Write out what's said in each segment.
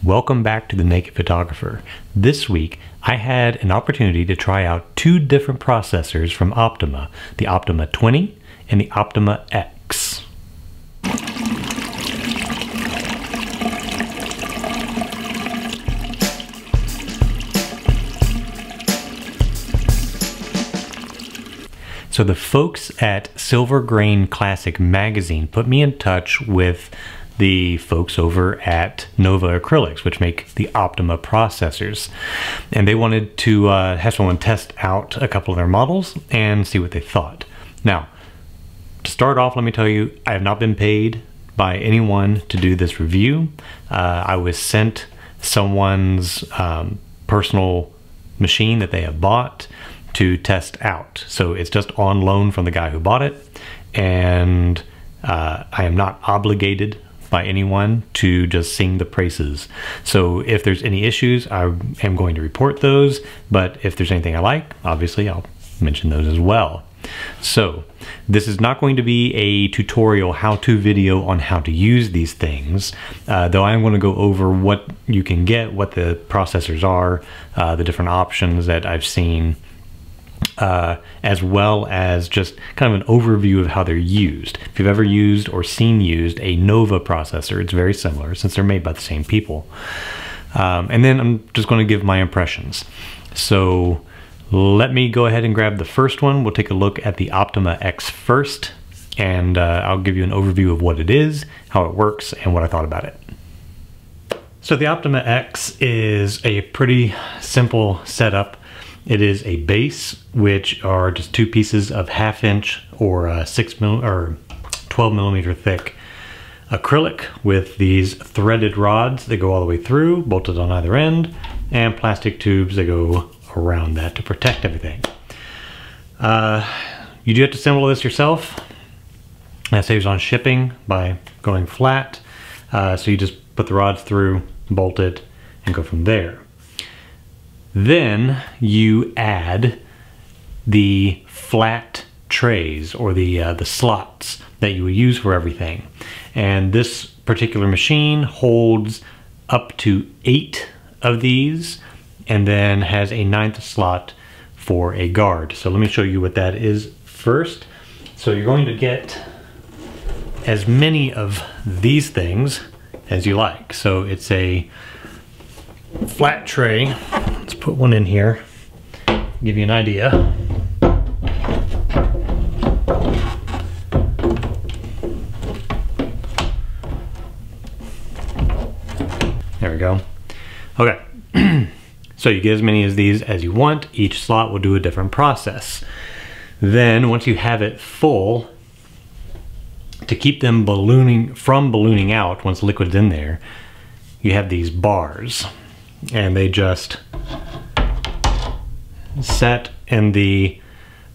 Welcome back to The Naked Photographer. This week, I had an opportunity to try out two different processors from Optima, the Optima20 and the OptimaX. So the folks at Silver Grain Classic Magazine put me in touch with the folks over at Nova Acrylics, which make the Optima processors. And they wanted to have someone test out a couple of their models and see what they thought. Now, to start off, let me tell you, I have not been paid by anyone to do this review. I was sent someone's personal machine that they have bought to test out. So it's just on loan from the guy who bought it, and I am not obligated by anyone to just sing the praises. So if there's any issues, I am going to report those, but if there's anything I like, obviously I'll mention those as well. So this is not going to be a tutorial how-to video on how to use these things, though I am going to go over what you can get, what the processors are, the different options that I've seen, as well as just kind of an overview of how they're used. If you've ever used or seen used a Nova processor, it's very similar since they're made by the same people. And then I'm just going to give my impressions. So let me go ahead and grab the first one. We'll take a look at the OptimaX first, and I'll give you an overview of what it is, how it works, and what I thought about it. So the OptimaX is a pretty simple setup. It is a base, which are just two pieces of 1/2 inch or 12 millimeter thick acrylic with these threaded rods that go all the way through, bolted on either end, and plastic tubes that go around that to protect everything. You do have to assemble this yourself. That saves on shipping by going flat. So you just put the rods through, bolt it, and go from there. Then you add the flat trays or the slots that you would use for everything. And this particular machine holds up to 8 of these and then has a 9th slot for a guard. So let me show you what that is first. So you're going to get as many of these things as you like. So it's a flat tray. Let's put one in here, give you an idea. There we go. Okay, so you get as many of these as you want. Each slot will do a different process. Then once you have it full, to keep them ballooning out once liquid's in there, you have these bars, and they just set in the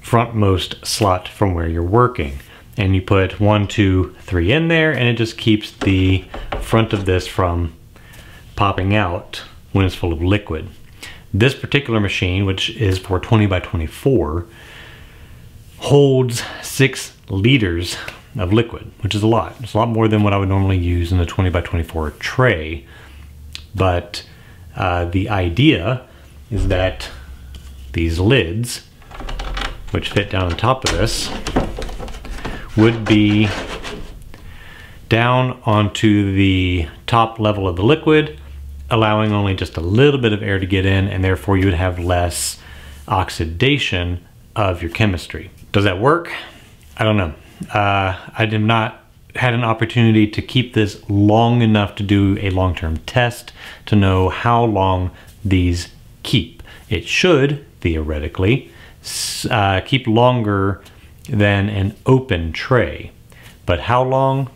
frontmost slot from where you're working. And you put 1, 2, 3 in there, and it just keeps the front of this from popping out when it's full of liquid. This particular machine, which is for 20 by 24, holds 6 liters of liquid, which is a lot. It's a lot more than what I would normally use in a 20 by 24 tray. But the idea is that these lids, which fit down on top of this, would be down onto the top level of the liquid, allowing only just a little bit of air to get in, and therefore you would have less oxidation of your chemistry. Does that work? I don't know. I did not had an opportunity to keep this long enough to do a long-term test to know how long these keep. It should, theoretically, keep longer than an open tray. But how long?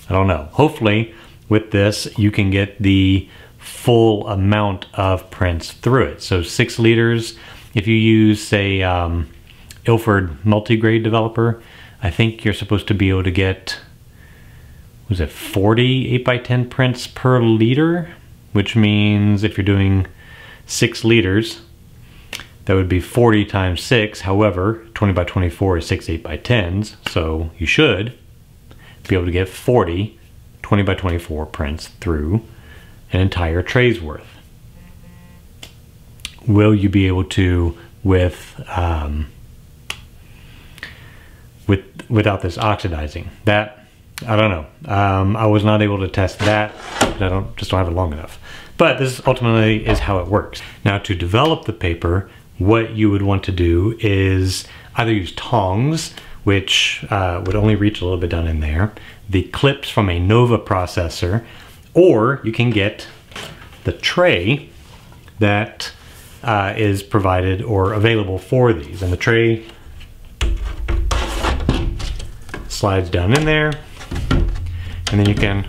I don't know. Hopefully, with this, you can get the full amount of prints through it. So 6 liters, if you use, say, Ilford multigrade developer, I think you're supposed to be able to get, was it 40 8x10 prints per liter? Which means if you're doing 6 liters, that would be 40 times 6. However, 20 by 24 is 6 8x10s, so you should be able to get 40 20 by 24 prints through an entire tray's worth. Will you be able to without this oxidizing? That, I don't know. I was not able to test that. I just don't have it long enough. But this ultimately is how it works. Now, to develop the paper, what you would want to do is either use tongs, which would only reach a little bit down in there, the clips from a Nova processor, or you can get the tray that is provided or available for these. And the tray slides down in there, and then you can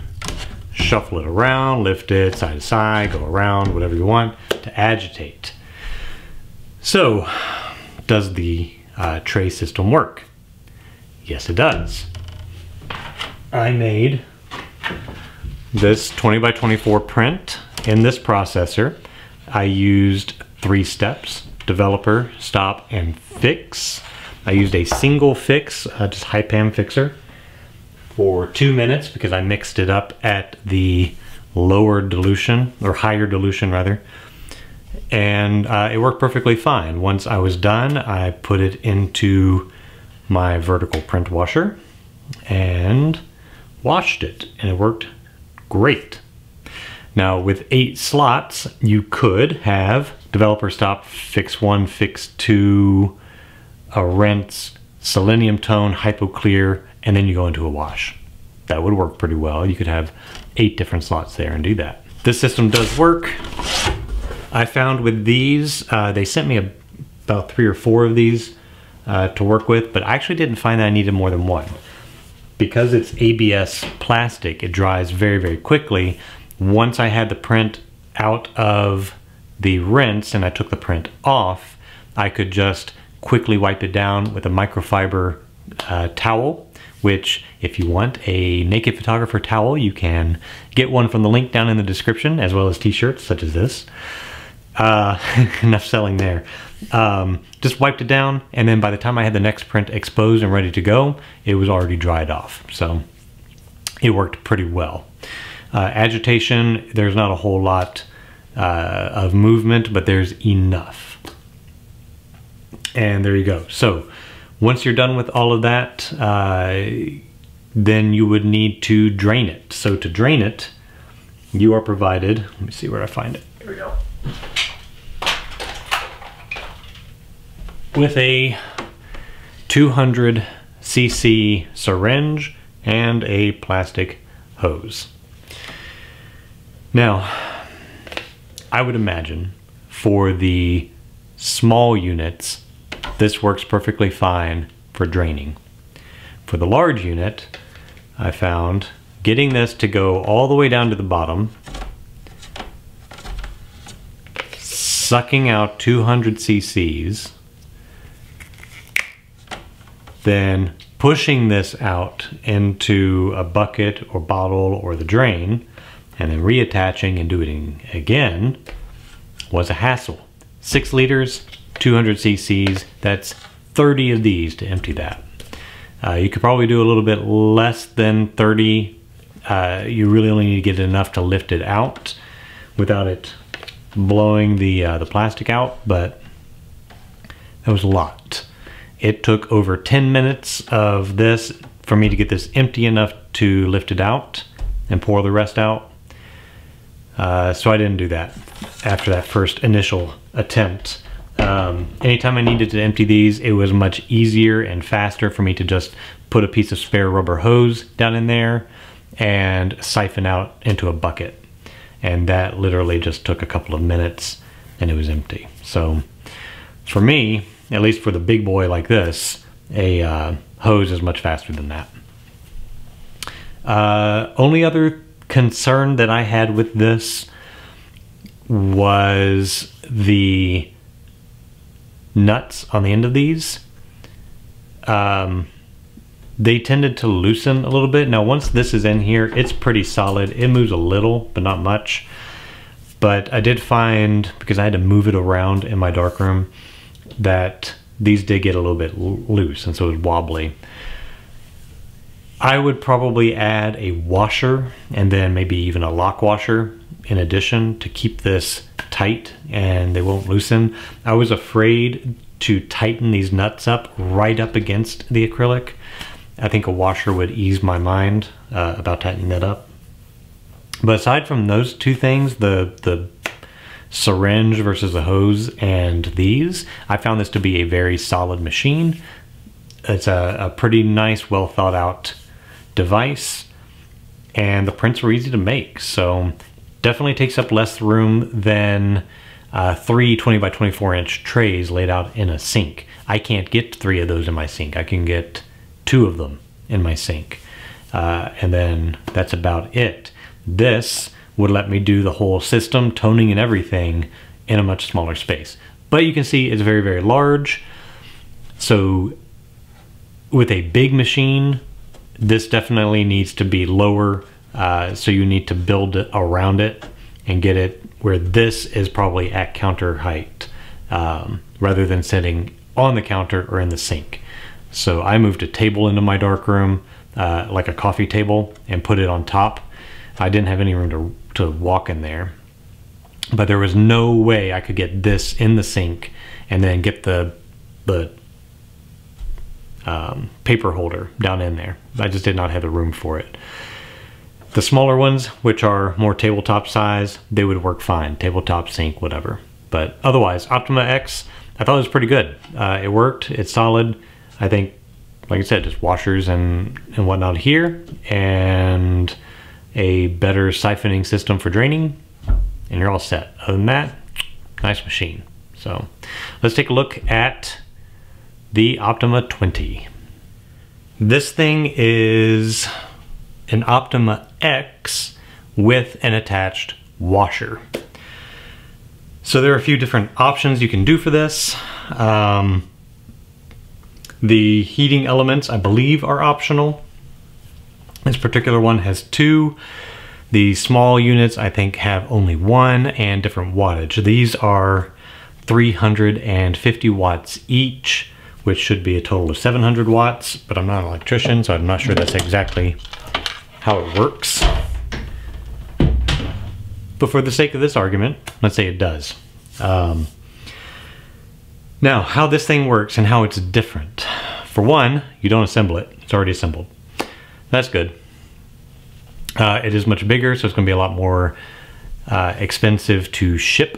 shuffle it around, lift it side to side, go around, whatever you want to agitate. So, does the tray system work? Yes, it does. I made this 20 by 24 print in this processor. I used 3 steps: developer, stop, and fix. I used a single fix, just high pan fixer, for 2 minutes because I mixed it up at the lower dilution, or higher dilution rather, and it worked perfectly fine. Once I was done, I put it into my vertical print washer and washed it, and it worked great. Now, with 8 slots, you could have developer, stop, fix 1, fix 2, a rinse, selenium tone, hypoclear, and then you go into a wash. That would work pretty well. You could have 8 different slots there and do that. This system does work. I found with these, they sent me about 3 or 4 of these to work with, but I actually didn't find that I needed more than 1. Because it's ABS plastic, it dries very, very quickly. Once I had the print out of the rinse and I took the print off, I could just quickly wipe it down with a microfiber towel, which if you want a naked photographer towel, you can get one from the link down in the description, as well as t-shirts such as this. Enough selling there. Just wiped it down, and then by the time I had the next print exposed and ready to go, it was already dried off. So it worked pretty well. Agitation, there's not a whole lot of movement, but there's enough. And there you go. So once you're done with all of that, then you would need to drain it. So to drain it, you are provided, let me see where I find it. Here we go. With a 200 cc syringe and a plastic hose. Now, I would imagine for the small units, this works perfectly fine for draining. For the large unit, I found getting this to go all the way down to the bottom, sucking out 200 cc's, then pushing this out into a bucket or bottle or the drain, and then reattaching and doing it again was a hassle. 6 liters, 200 cc's, that's 30 of these to empty that. You could probably do a little bit less than 30. You really only need to get enough to lift it out without it blowing the plastic out, but that was a lot. It took over 10 minutes of this for me to get this empty enough to lift it out and pour the rest out. So I didn't do that after that first initial attempt. Anytime I needed to empty these, it was much easier and faster for me to just put a piece of spare rubber hose down in there and siphon out into a bucket. And that literally just took a couple of minutes and it was empty. So for me, at least for the big boy like this, a hose is much faster than that. Only other concern that I had with this was the nuts on the end of these. They tended to loosen a little bit. Now once this is in here, it's pretty solid. It moves a little, but not much. But I did find, because I had to move it around in my darkroom, that these did get a little bit loose, and so it was wobbly. I would probably add a washer and then maybe even a lock washer in addition to keep this tight and they won't loosen. I was afraid to tighten these nuts up right up against the acrylic. I think a washer would ease my mind about tightening that up. But aside from those two things, the syringe versus the hose and these, I found this to be a very solid machine. It's a pretty nice, well thought out device, and the prints were easy to make. So definitely takes up less room than 3 20 by 24 inch trays laid out in a sink. I can't get 3 of those in my sink. I can get 2 of them in my sink. And then that's about it. This would let me do the whole system, toning and everything in a much smaller space. But you can see it's very, very large. So with a big machine, this definitely needs to be lower. So you need to build it around it and get it where this is probably at counter height, rather than sitting on the counter or in the sink. So I moved a table into my darkroom, like a coffee table, and put it on top. I didn't have any room to walk in there, but there was no way I could get this in the sink and then get the paper holder down in there. I just did not have the room for it. The smaller ones, which are more tabletop size, they would work fine. Tabletop, sink, whatever. But otherwise, OptimaX, I thought it was pretty good. It worked, it's solid. I think, like I said, just washers and whatnot here, and a better siphoning system for draining, and you're all set. Other than that, nice machine. So let's take a look at the Optima20. This thing is an OptimaX with an attached washer. So there are a few different options you can do for this. The heating elements, I believe, are optional. This particular one has 2. The small units, I think, have only 1, and different wattage. These are 350 watts each, which should be a total of 700 watts, but I'm not an electrician, so I'm not sure that's exactly how it works. But for the sake of this argument, let's say it does. Now, how this thing works and how it's different. For one, you don't assemble it. It's already assembled. That's good. It is much bigger, so it's going to be a lot more expensive to ship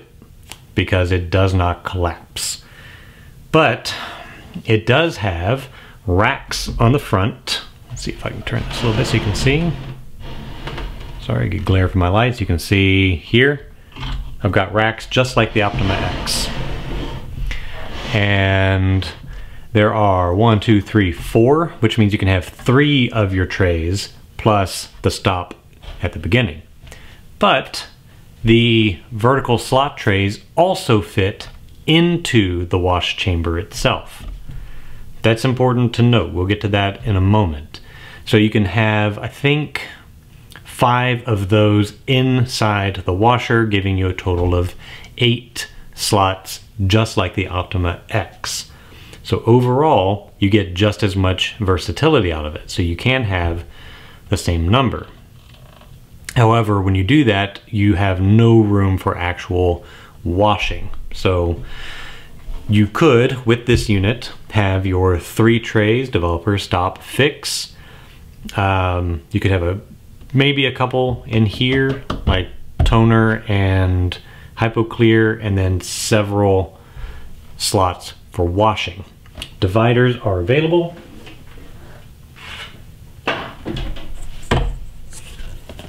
because it does not collapse. But it does have racks on the front. Let's see if I can turn this a little bit so you can see. Sorry, I get glare from my lights. You can see here, I've got racks just like the OptimaX. And there are 1, 2, 3, 4, which means you can have 3 of your trays plus the stop at the beginning. But the vertical slot trays also fit into the wash chamber itself. That's important to note. We'll get to that in a moment. So you can have, I think, 5 of those inside the washer, giving you a total of 8 slots, just like the OptimaX. So overall, you get just as much versatility out of it. So you can have the same number. However, when you do that, you have no room for actual washing. So you could, with this unit, have your 3 trays, developer, stop, fix. You could have maybe a couple in here, like toner and hypoclear, and then several slots for washing. Dividers are available.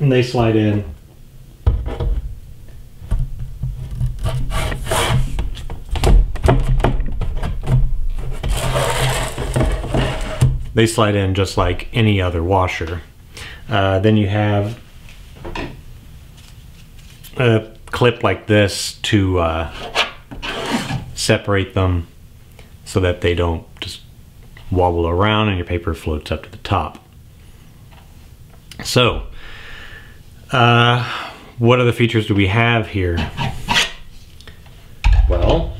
And they slide in. They slide in just like any other washer. Then you have a clip like this to separate them so that they don't just wobble around and your paper floats up to the top. So, what other features do we have here? Well,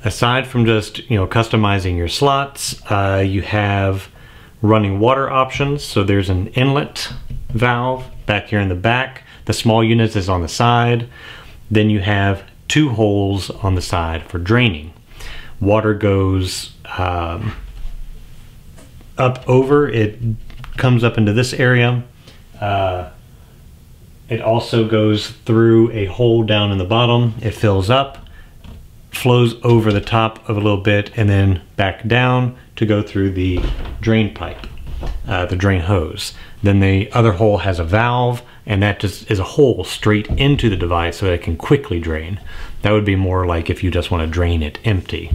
aside from just, customizing your slots, you have running water options. So there's an inlet valve back here in the back The small units is on the side. Then you have 2 holes on the side for draining. Water goes up over, it comes up into this area. It also goes through a hole down in the bottom. It fills up, flows over the top of a little bit, and then back down to go through the drain pipe, the drain hose. Then the other hole has a valve, and that just is a hole straight into the device so that it can quickly drain. That would be more like if you just want to drain it empty.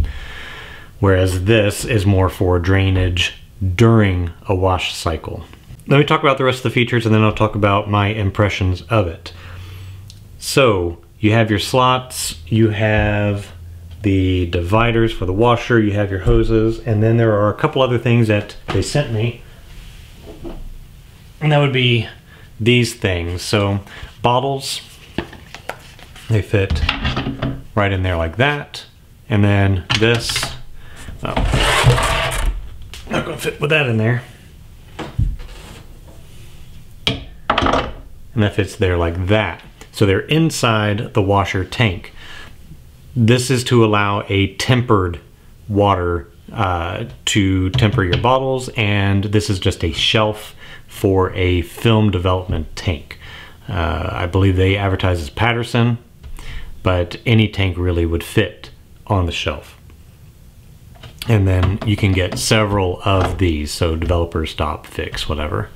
Whereas this is more for drainage during a wash cycle. Let me talk about the rest of the features and then I'll talk about my impressions of it. So you have your slots, you have the dividers for the washer, you have your hoses, and then there are a couple other things that they sent me. And that would be these things. So bottles, they fit right in there like that. And then this, oh, not gonna fit with that in there. And that fits there like that. So they're inside the washer tank. This is to allow a tempered water to temper your bottles, and this is just a shelf for a film development tank. I believe they advertise as Patterson, but any tank really would fit on the shelf. And then you can get several of these, so developer, stop, fix, whatever.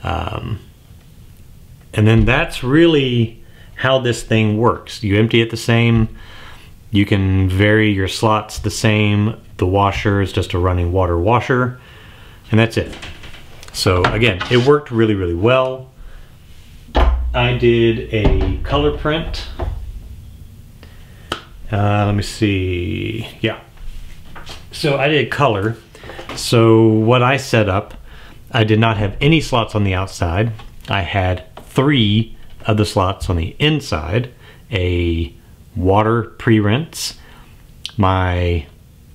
And then that's really how this thing works. You empty it the same, you can vary your slots the same, the washer is just a running water washer, and that's it. So again, it worked really, really well. I did a color print. Let me see, yeah. So I did color. So what I set up, I did not have any slots on the outside. I had 3 of the slots on the inside, a water pre-rinse, my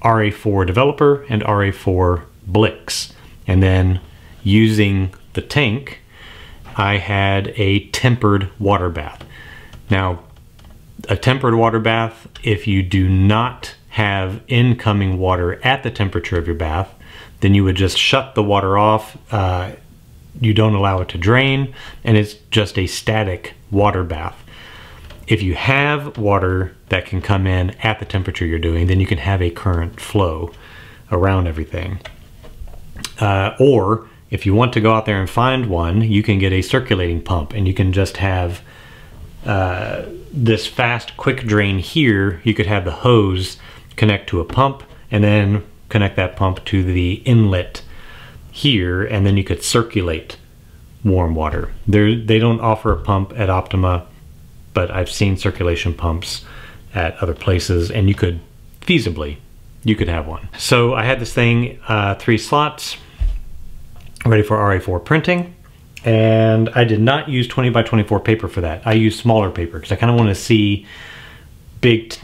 RA4 developer, and RA4 Blix. And then using the tank, I had a tempered water bath. Now, a tempered water bath, if you do not have incoming water at the temperature of your bath, then you would just shut the water off. You don't allow it to drain, and it's just a static water bath. If you have water that can come in at the temperature you're doing, then you can have a current flow around everything. Or if you want to go out there and find one, you can get a circulating pump, and you can just have this fast quick drain here. You could have the hose connect to a pump and then connect that pump to the inlet here, and then you could circulate warm water. They don't offer a pump at Optima, but I've seen circulation pumps at other places, and you could feasibly, you could have one. So I had this thing, 3 slots, ready for RA4 printing, and I did not use 20 by 24 paper for that. I used smaller paper because I kind of want to see big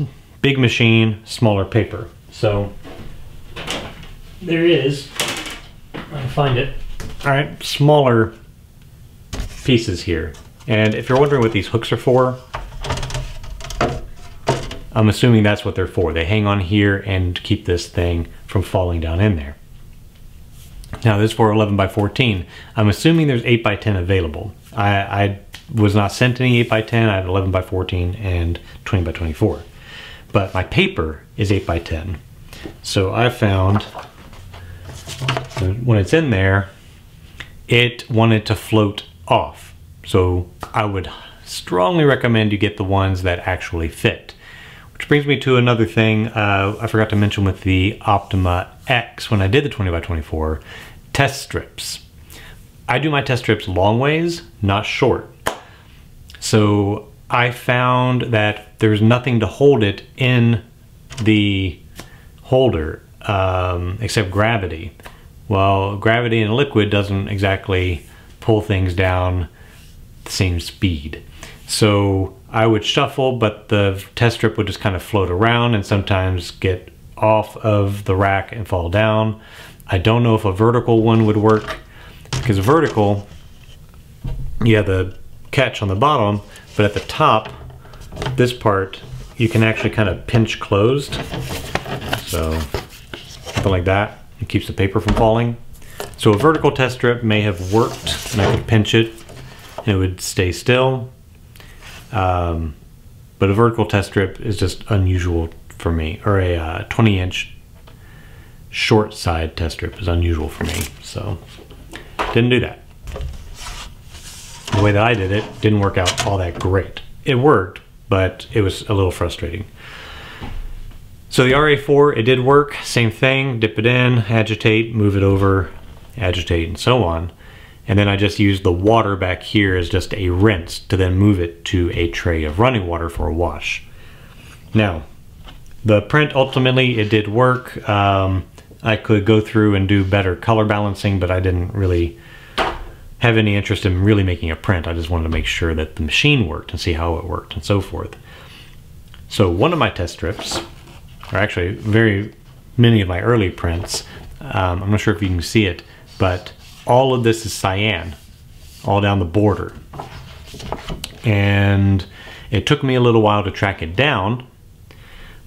machine, smaller paper. So there is, I can find it. All right, smaller pieces here. And if you're wondering what these hooks are for, I'm assuming that's what they're for. They hang on here and keep this thing from falling down in there. Now this is for 11 by 14. I'm assuming there's 8 by 10 available. I was not sent any 8 by 10. I have 11 by 14 and 20 by 24. But my paper is 8 by 10. So I found, when it's in there, it wanted to float off. So I would strongly recommend you get the ones that actually fit. Which brings me to another thing I forgot to mention with the OptimaX when I did the 20 by 24, test strips. I do my test strips long ways, not short. So I found that there's nothing to hold it in the holder except gravity. Well, gravity in a liquid doesn't exactly pull things down the same speed. So I would shuffle, but the test strip would just kind of float around and sometimes get off of the rack and fall down. I don't know if a vertical one would work, because vertical, yeah, the catch on the bottom, but at the top, this part, you can actually kind of pinch closed. So something like that. It keeps the paper from falling. So a vertical test strip may have worked, and I could pinch it and it would stay still. But a vertical test strip is just unusual for me, or a 20-inch short side test strip is unusual for me, so didn't do that. The way that I did it didn't work out all that great. It worked, but it was a little frustrating. So the RA4, it did work, same thing, dip it in, agitate, move it over, agitate, and so on. And then I just used the water back here as just a rinse to then move it to a tray of running water for a wash. Now, the print, ultimately, it did work. I could go through and do better color balancing, but I didn't really have any interest in really making a print. I just wanted to make sure that the machine worked and see how it worked and so forth. So one of my test strips, or actually very many of my early prints, I'm not sure if you can see it, but all of this is cyan, all down the border. And it took me a little while to track it down,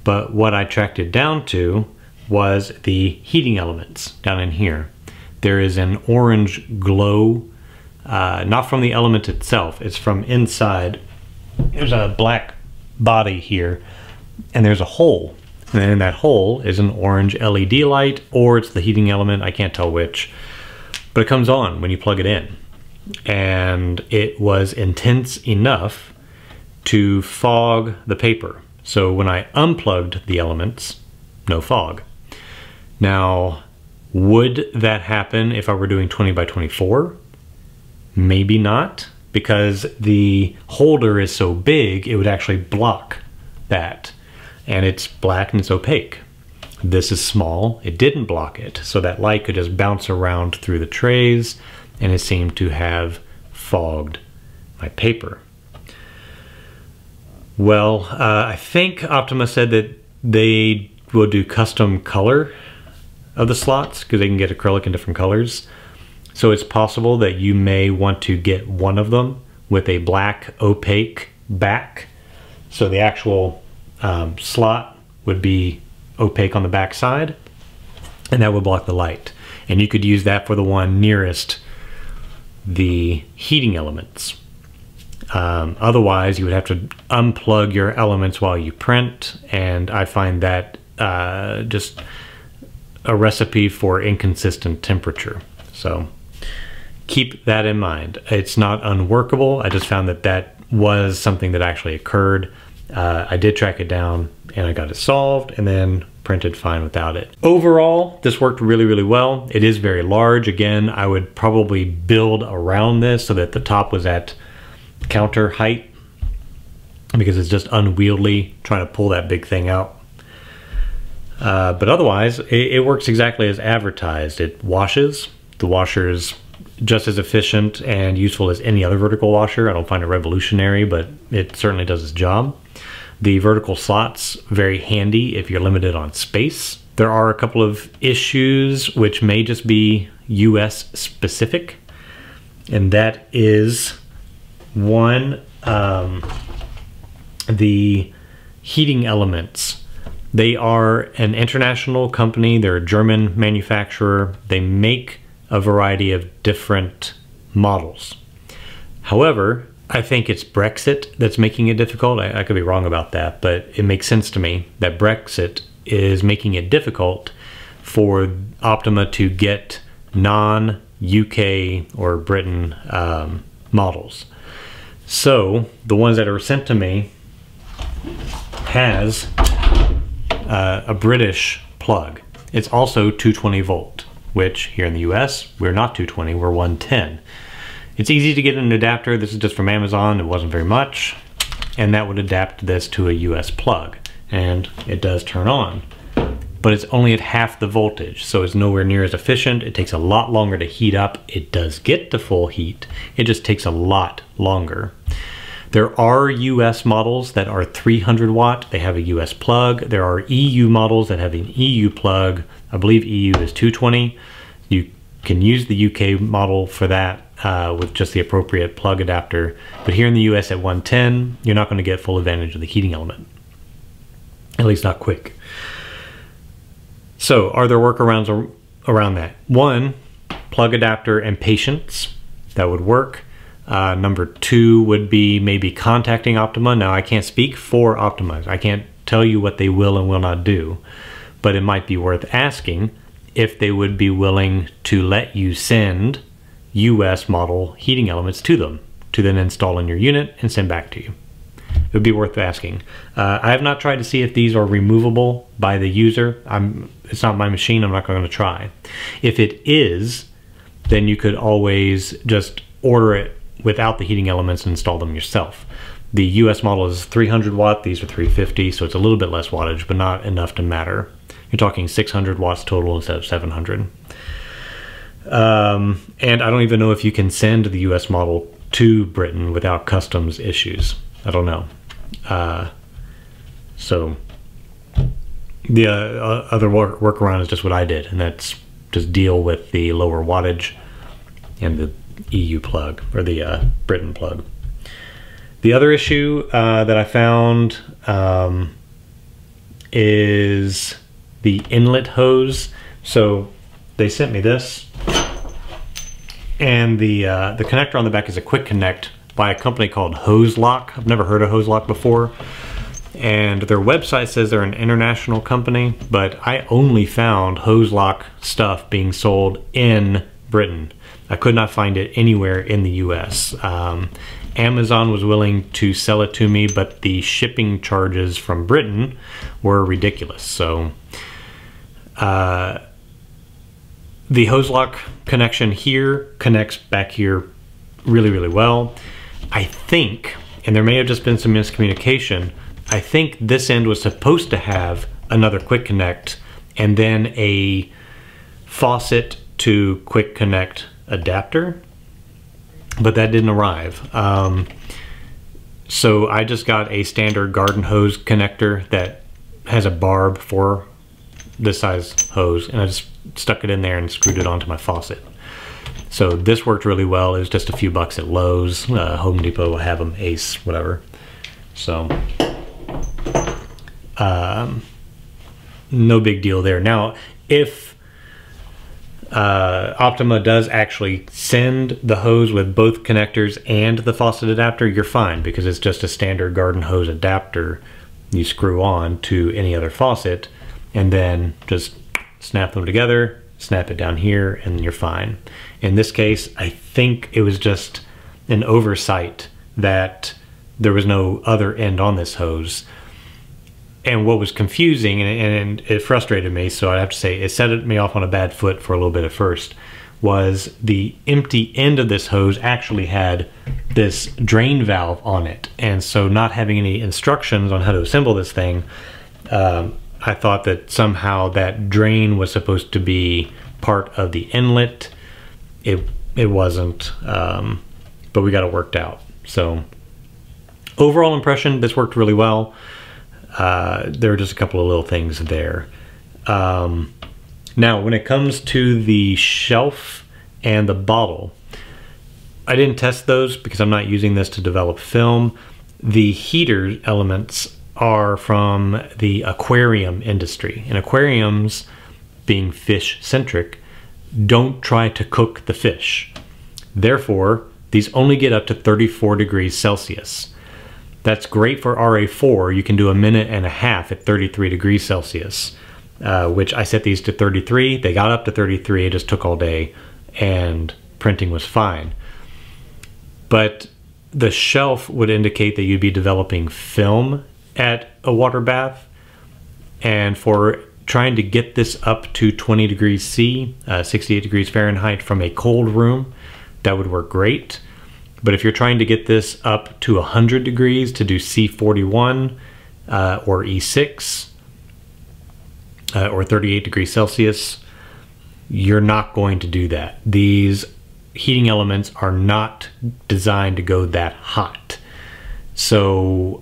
but what I tracked it down to was the heating elements down in here. There is an orange glow, not from the element itself, it's from inside. There's a black body here, and there's a hole. And in that hole is an orange LED light, or it's the heating element, I can't tell which. But it comes on when you plug it in. And it was intense enough to fog the paper. So when I unplugged the elements, no fog. Now, would that happen if I were doing 20 by 24? Maybe not, because the holder is so big, it would actually block that. And it's black and it's opaque. This is small, it didn't block it, so that light could just bounce around through the trays, and it seemed to have fogged my paper. Well, I think Optima said that they will do custom color of the slots because they can get acrylic in different colors. So it's possible that you may want to get one of them with a black opaque back. So the actual slot would be opaque on the back side, and that would block the light. And you could use that for the one nearest the heating elements. Otherwise, you would have to unplug your elements while you print, and I find that just a recipe for inconsistent temperature. So keep that in mind. It's not unworkable. I just found that that was something that actually occurred. I did track it down and I got it solved and then printed fine without it. Overall, this worked really, really well. It is very large. Again, I would probably build around this so that the top was at counter height because it's just unwieldy trying to pull that big thing out. But otherwise, it works exactly as advertised. It washes. The washer is just as efficient and useful as any other vertical washer. I don't find it revolutionary, but it certainly does its job. The vertical slots, very handy if you're limited on space. There are a couple of issues which may just be US specific, and that is one, the heating elements. They are an international company. They're a German manufacturer. They make a variety of different models. However, I think it's Brexit that's making it difficult. I could be wrong about that, but it makes sense to me that Brexit is making it difficult for Optima to get non-UK or Britain models. So the ones that are sent to me has a British plug. It's also 220 volt, which here in the US, we're not 220, we're 110. It's easy to get an adapter. This is just from Amazon. It wasn't very much. And that would adapt this to a US plug. And it does turn on. But it's only at half the voltage, so it's nowhere near as efficient. It takes a lot longer to heat up. It does get to full heat. It just takes a lot longer. There are US models that are 300 watt. They have a US plug. There are EU models that have an EU plug. I believe EU is 220. You can use the UK model for that. with just the appropriate plug adapter. But here in the US at 110, you're not going to get full advantage of the heating element, at least not quick. So are there workarounds around that? One, plug adapter and patience. That would work. Number two would be maybe contacting Optima. Now, I can't speak for Optima. I can't tell you what they will and will not do, but it might be worth asking if they would be willing to let you send US model heating elements to them to then install in your unit and send back to you. It would be worth asking. I have not tried to see if these are removable by the user. It's not my machine, I'm not going to try. If it is, then you could always just order it without the heating elements and install them yourself. The US model is 300 watt, these are 350, so it's a little bit less wattage, but not enough to matter. You're talking 600 watts total instead of 700. And I don't even know if you can send the US model to Britain without customs issues. I don't know. So the other workaround is just what I did, and that's just deal with the lower wattage and the EU plug, or the Britain plug. The other issue that I found is the inlet hose. So they sent me this, and the connector on the back is a quick connect by a company called Hose Lock. I've never heard of Hose Lock before, and their website says they're an international company, but I only found Hose Lock stuff being sold in Britain. I could not find it anywhere in the US. Amazon was willing to sell it to me, but the shipping charges from Britain were ridiculous. So the hose lock connection here connects back here really, really well. I think, and there may have just been some miscommunication, I think this end was supposed to have another quick connect and then a faucet to quick connect adapter, but that didn't arrive. So I just got a standard garden hose connector that has a barb for this size hose, and I just stuck it in there and screwed it onto my faucet. So this worked really well. It was just a few bucks at Lowe's. Home Depot will have them, Ace, whatever. So no big deal there. Now, if Optima does actually send the hose with both connectors and the faucet adapter, you're fine, because it's just a standard garden hose adapter you screw on to any other faucet, and then just snap them together, snap it down here, and you're fine. In this case, I think it was just an oversight that there was no other end on this hose. And what was confusing, and it frustrated me, so I have to say it set me off on a bad foot for a little bit at first, was the empty end of this hose actually had this drain valve on it. And so not having any instructions on how to assemble this thing, I thought that somehow that drain was supposed to be part of the inlet. It wasn't, but we got it worked out. So overall impression, this worked really well. There are just a couple of little things there. Now, when it comes to the shelf and the bottle, I didn't test those because I'm not using this to develop film. The heater elements are from the aquarium industry, and aquariums, being fish-centric, don't try to cook the fish. Therefore, these only get up to 34 degrees Celsius. That's great for RA4. You can do a minute and a half at 33 degrees Celsius, which I set these to 33. They got up to 33. It just took all day, and printing was fine. But the shelf would indicate that you'd be developing film at a water bath, and for trying to get this up to 20 degrees C, 68 degrees Fahrenheit from a cold room, that would work great. But if you're trying to get this up to 100 degrees to do C41 or E6 or 38 degrees Celsius, you're not going to do that. These heating elements are not designed to go that hot. So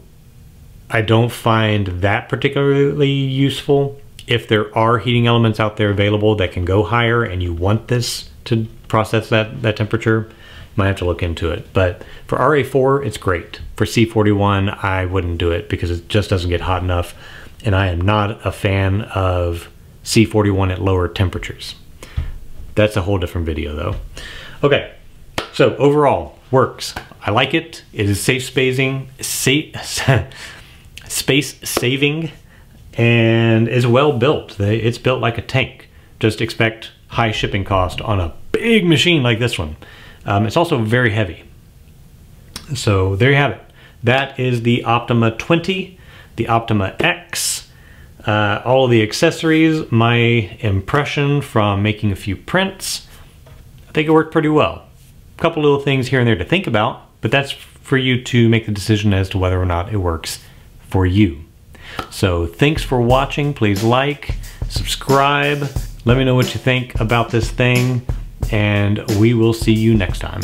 I don't find that particularly useful. If there are heating elements out there available that can go higher and you want this to process that temperature, Might have to look into it. But for RA4, it's great. For C41, I wouldn't do it because it just doesn't get hot enough. And I am not a fan of C41 at lower temperatures. That's a whole different video though. Okay, so overall, works. I like it. It is space saving, and is well built. It's built like a tank. Just expect high shipping cost on a big machine like this one. It's also very heavy. So there you have it. That is the Optima20, the OptimaX, all of the accessories, my impression from making a few prints. I think it worked pretty well. A couple little things here and there to think about, but that's for you to make the decision as to whether or not it works for you. So thanks for watching. Please like, subscribe, let me know what you think about this thing, and we will see you next time.